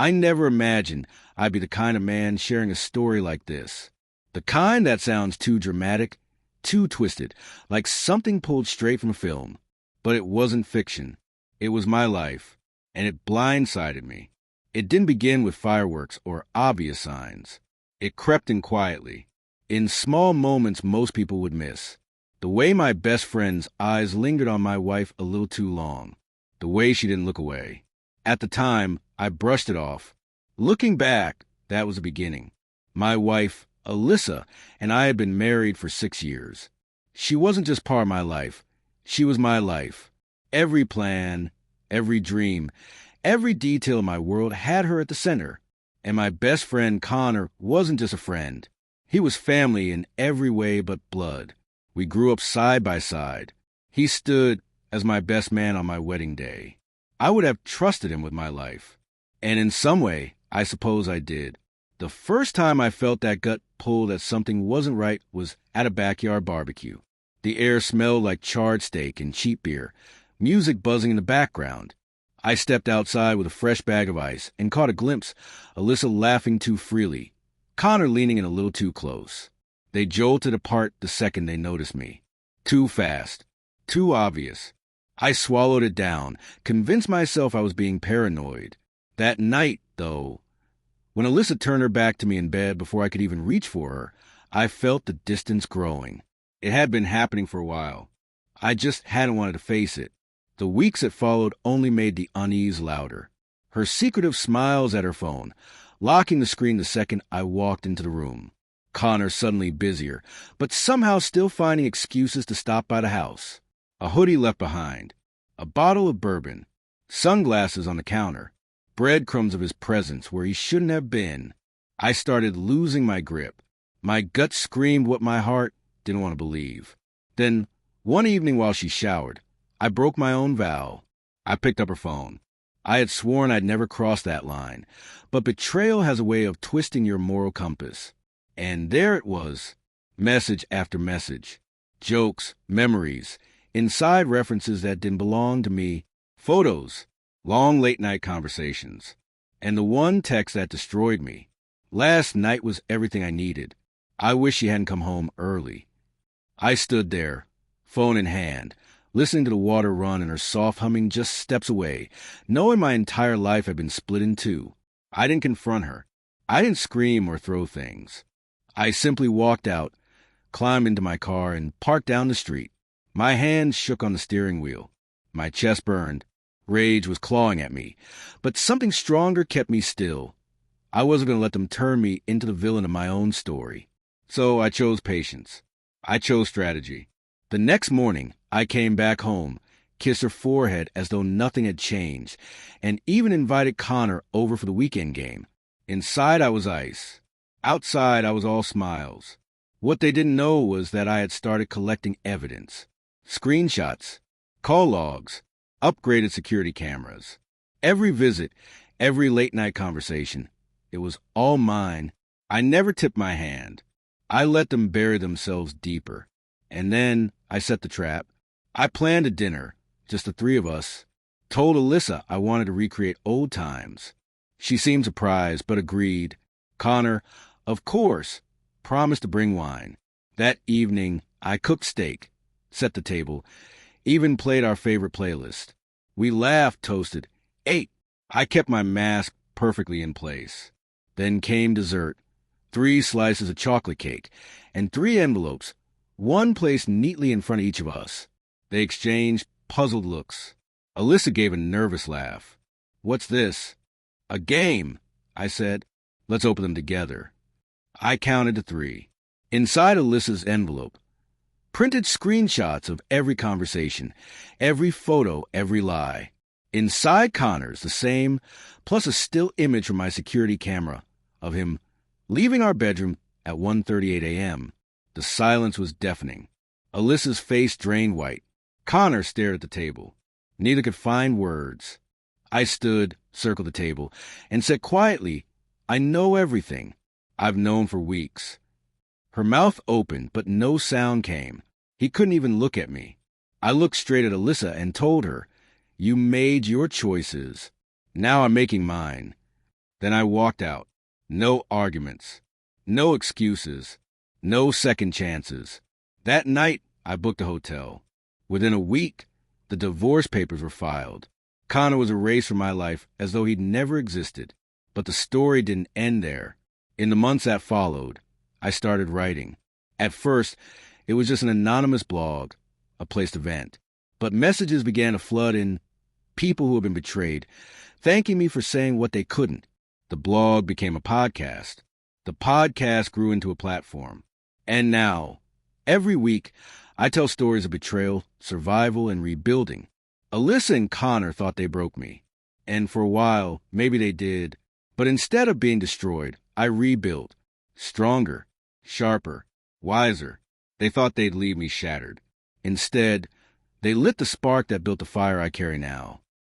I never imagined I'd be the kind of man sharing a story like this. The kind that sounds too dramatic, too twisted, like something pulled straight from a film. But it wasn't fiction. It was my life, and it blindsided me. It didn't begin with fireworks or obvious signs. It crept in quietly, in small moments most people would miss. The way my best friend's eyes lingered on my wife a little too long. The way she didn't look away. At the time, I brushed it off. Looking back, that was the beginning. My wife, Alyssa, and I had been married for 6 years. She wasn't just part of my life. She was my life. Every plan, every dream, every detail of my world had her at the center. And my best friend, Connor, wasn't just a friend. He was family in every way but blood. We grew up side by side. He stood as my best man on my wedding day. I would have trusted him with my life. And in some way, I suppose I did. The first time I felt that gut pull that something wasn't right was at a backyard barbecue. The air smelled like charred steak and cheap beer, music buzzing in the background. I stepped outside with a fresh bag of ice and caught a glimpse of Alyssa laughing too freely, Connor leaning in a little too close. They jolted apart the second they noticed me. Too fast. Too obvious. I swallowed it down, convinced myself I was being paranoid. That night, though, when Alyssa turned her back to me in bed before I could even reach for her, I felt the distance growing. It had been happening for a while. I just hadn't wanted to face it. The weeks that followed only made the unease louder. Her secretive smiles at her phone, locking the screen the second I walked into the room. Connor suddenly busier, but somehow still finding excuses to stop by the house. A hoodie left behind, a bottle of bourbon, sunglasses on the counter, breadcrumbs of his presence where he shouldn't have been. I started losing my grip. My gut screamed what my heart didn't want to believe. Then, one evening while she showered, I broke my own vow. I picked up her phone. I had sworn I'd never cross that line, but betrayal has a way of twisting your moral compass. And there it was, message after message, jokes, memories, inside references that didn't belong to me, photos, long late-night conversations, and the one text that destroyed me. Last night was everything I needed. I wish she hadn't come home early. I stood there, phone in hand, listening to the water run and her soft humming just steps away, knowing my entire life had been split in two. I didn't confront her. I didn't scream or throw things. I simply walked out, climbed into my car, and parked down the street. My hands shook on the steering wheel. My chest burned. Rage was clawing at me. But something stronger kept me still. I wasn't going to let them turn me into the villain of my own story. So I chose patience. I chose strategy. The next morning, I came back home, kissed her forehead as though nothing had changed, and even invited Connor over for the weekend game. Inside, I was ice. Outside, I was all smiles. What they didn't know was that I had started collecting evidence. Screenshots, call logs, upgraded security cameras. Every visit, every late-night conversation, it was all mine. I never tipped my hand. I let them bury themselves deeper. And then I set the trap. I planned a dinner, just the three of us. Told Alyssa I wanted to recreate old times. She seemed surprised, but agreed. Connor, of course, promised to bring wine. That evening, I cooked steak, set the table, even played our favorite playlist. We laughed, toasted, ate. I kept my mask perfectly in place. Then came dessert, 3 slices of chocolate cake, and 3 envelopes, one placed neatly in front of each of us. They exchanged puzzled looks. Alyssa gave a nervous laugh. "What's this?" "A game," I said. "Let's open them together." I counted to 3. Inside Alyssa's envelope, printed screenshots of every conversation, every photo, every lie. Inside Connor's, the same, plus a still image from my security camera of him leaving our bedroom at 1:38 a.m. The silence was deafening. Alyssa's face drained white. Connor stared at the table. Neither could find words. I stood, circled the table, and said quietly, "I know everything. I've known for weeks." Her mouth opened, but no sound came. He couldn't even look at me. I looked straight at Alyssa and told her, "You made your choices. Now I'm making mine." Then I walked out. No arguments. No excuses. No second chances. That night, I booked a hotel. Within a week, the divorce papers were filed. Connor was erased from my life as though he'd never existed. But the story didn't end there. In the months that followed, I started writing. At first, it was just an anonymous blog, a place to vent. But messages began to flood in, people who had been betrayed, thanking me for saying what they couldn't. The blog became a podcast. The podcast grew into a platform. And now, every week, I tell stories of betrayal, survival, and rebuilding. Alyssa and Connor thought they broke me. And for a while, maybe they did. But instead of being destroyed, I rebuilt. Stronger, sharper, wiser. They thought they'd leave me shattered. Instead, they lit the spark that built the fire I carry now.